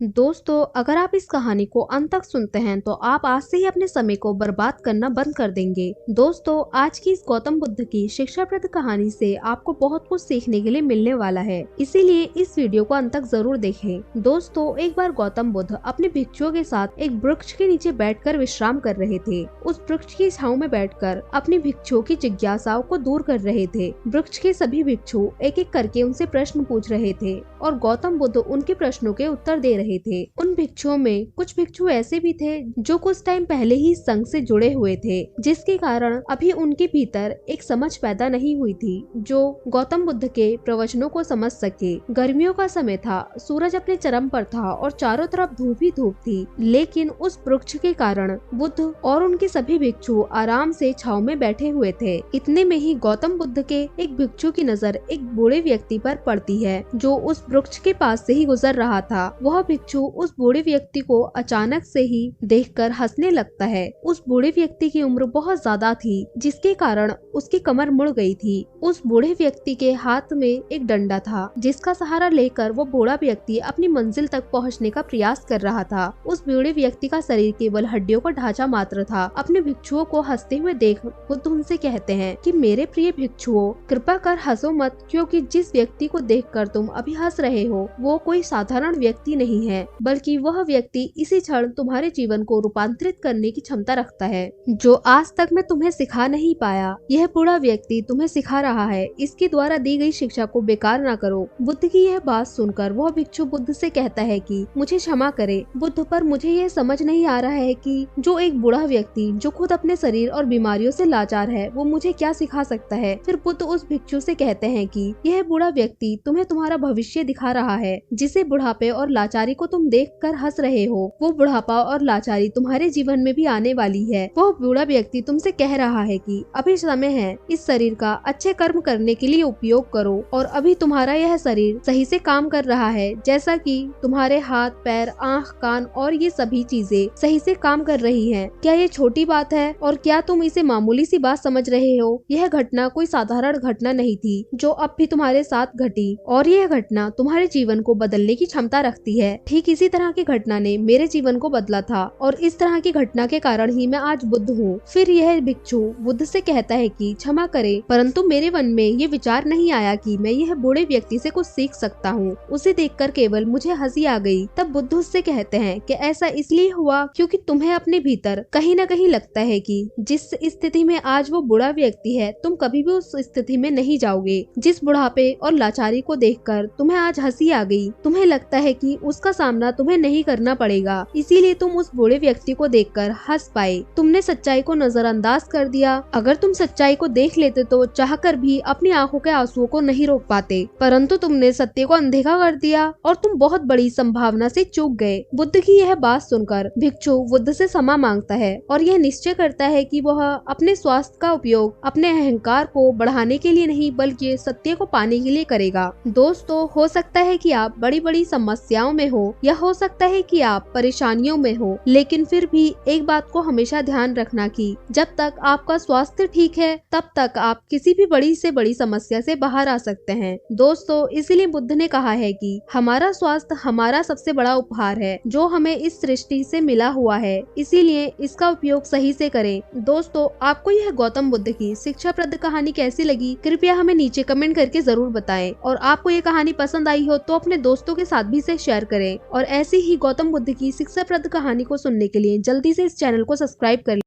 दोस्तों, अगर आप इस कहानी को अंत तक सुनते हैं तो आप आज से ही अपने समय को बर्बाद करना बंद कर देंगे। दोस्तों, आज की इस गौतम बुद्ध की शिक्षाप्रद कहानी से आपको बहुत कुछ सीखने के लिए मिलने वाला है, इसीलिए इस वीडियो को अंत तक जरूर देखें। दोस्तों, एक बार गौतम बुद्ध अपने भिक्षुओं के साथ एक वृक्ष के नीचे बैठकर विश्राम कर रहे थे। उस वृक्ष की छांव में बैठकर अपनी भिक्षुओं की जिज्ञासाओं को दूर कर रहे थे। वृक्ष के सभी भिक्षु एक एक करके उनसे प्रश्न पूछ रहे थे और गौतम बुद्ध उनके प्रश्नों के उत्तर दे रहे थे। उन भिक्षुओं में कुछ भिक्षु ऐसे भी थे जो कुछ टाइम पहले ही संघ से जुड़े हुए थे, जिसके कारण अभी उनके भीतर एक समझ पैदा नहीं हुई थी जो गौतम बुद्ध के प्रवचनों को समझ सके। गर्मियों का समय था, सूरज अपने चरम पर था और चारों तरफ धूप ही धूप थी, लेकिन उस वृक्ष के कारण बुद्ध और उनके सभी भिक्षु आराम से छांव में बैठे हुए थे। इतने में ही गौतम बुद्ध के एक भिक्षु की नजर एक बूढ़े व्यक्ति पर पड़ती है जो उस वृक्ष के पास से ही गुजर रहा था। वह भिक्षु उस बूढ़े व्यक्ति को अचानक से ही देखकर हंसने लगता है। उस बूढ़े व्यक्ति की उम्र बहुत ज्यादा थी, जिसके कारण उसकी कमर मुड़ गई थी। उस बूढ़े व्यक्ति के हाथ में एक डंडा था, जिसका सहारा लेकर वो बूढ़ा व्यक्ति अपनी मंजिल तक पहुंचने का प्रयास कर रहा था। उस बूढ़े व्यक्ति का शरीर केवल हड्डियों का ढांचा मात्र था। अपने भिक्षुओं को हंसते हुए देख बुद्ध उनसे कहते हैं कि मेरे प्रिय भिक्षुओं, कृपा कर हंसो मत, क्योंकि जिस व्यक्ति को देखकर तुम अभी हंस रहे हो वो कोई साधारण व्यक्ति नहीं है, बल्कि वह व्यक्ति इसी क्षण तुम्हारे जीवन को रूपांतरित करने की क्षमता रखता है। जो आज तक मैं तुम्हें सिखा नहीं पाया, यह बूढ़ा व्यक्ति तुम्हें सिखा रहा है। इसके द्वारा दी गई शिक्षा को बेकार ना करो। बुद्ध की यह बात सुनकर वह भिक्षु बुद्ध से कहता है कि मुझे क्षमा करे बुद्ध, पर मुझे यह समझ नहीं आ रहा है कि जो एक बूढ़ा व्यक्ति जो खुद अपने शरीर और बीमारियों से लाचार है, वो मुझे क्या सिखा सकता है। फिर बुद्ध उस भिक्षु से कहते हैं कि यह बूढ़ा व्यक्ति तुम्हें तुम्हारा भविष्य दिखा रहा है। जिसे बुढ़ापे और लाचारी को तुम देखकर हंस रहे हो, वो बुढ़ापा और लाचारी तुम्हारे जीवन में भी आने वाली है। वह बूढ़ा व्यक्ति तुमसे कह रहा है कि अभी समय है, इस शरीर का अच्छे कर्म करने के लिए उपयोग करो, और अभी तुम्हारा यह शरीर सही से काम कर रहा है, जैसा कि तुम्हारे हाथ, पैर, आँख, कान और ये सभी चीजें सही से काम कर रही हैं। क्या ये छोटी बात है और क्या तुम इसे मामूली सी बात समझ रहे हो? यह घटना कोई साधारण घटना नहीं थी जो अब भी तुम्हारे साथ घटी, और यह घटना तुम्हारे जीवन को बदलने की क्षमता रखती है। ठीक इसी तरह की घटना ने मेरे जीवन को बदला था, और इस तरह की घटना के कारण ही मैं आज बुद्ध हूँ। फिर यह भिक्षु बुद्ध से कहता है कि क्षमा करे, परंतु मेरे मन में ये विचार नहीं आया कि मैं यह बूढ़े व्यक्ति से कुछ सीख सकता हूँ। उसे देखकर केवल मुझे हंसी आ गई। तब बुद्ध उससे कहते हैं कि ऐसा इसलिए हुआ क्योंकि तुम्हें अपने भीतर कहीं न कहीं लगता है कि जिस स्थिति में आज वो बूढ़ा व्यक्ति है, तुम कभी भी उस स्थिति में नहीं जाओगे। जिस बुढ़ापे और लाचारी को देखकर तुम्हें आज हंसी आ गई, तुम्हें लगता है कि उसका सामना तुम्हें नहीं करना पड़ेगा, इसीलिए तुम उस बूढ़े व्यक्ति को देखकर हंस पाए। तुमने सच्चाई को नजरअंदाज कर दिया। अगर तुम सच्चाई को देख लेते तो चाहकर भी अपनी आंखों के आंसुओं को नहीं रोक पाते, परंतु तुमने सत्य को अनदेखा कर दिया और तुम बहुत बड़ी संभावना से चूक गए। बुद्ध की यह बात सुनकर भिक्षु बुद्ध से क्षमा मांगता है और यह निश्चय करता है कि वह अपने स्वास्थ्य का उपयोग अपने अहंकार को बढ़ाने के लिए नहीं, बल्कि सत्य को पाने के लिए करेगा। दोस्तों, हो सकता है कि आप बड़ी बड़ी समस्याओं में हो, या हो सकता है कि आप परेशानियों में हो, लेकिन फिर भी एक बात को हमेशा ध्यान रखना कि जब तक आपका स्वास्थ्य ठीक है, तब तक आप किसी भी बड़ी से बड़ी समस्या से बाहर आ सकते हैं। दोस्तों, इसीलिए बुद्ध ने कहा है कि हमारा स्वास्थ्य हमारा सबसे बड़ा उपहार है जो हमें इस सृष्टि से मिला हुआ है, इसीलिए इसका उपयोग सही से करें। दोस्तों, आपको यह गौतम बुद्ध की शिक्षाप्रद कहानी कैसी लगी, कृपया हमें नीचे कमेंट करके जरूर बताएं, और आपको ये कहानी पसंद आई हो तो अपने दोस्तों के साथ भी इसे शेयर करें, और ऐसी ही गौतम बुद्ध की शिक्षाप्रद कहानी को सुनने के लिए जल्दी से इस चैनल को सब्सक्राइब कर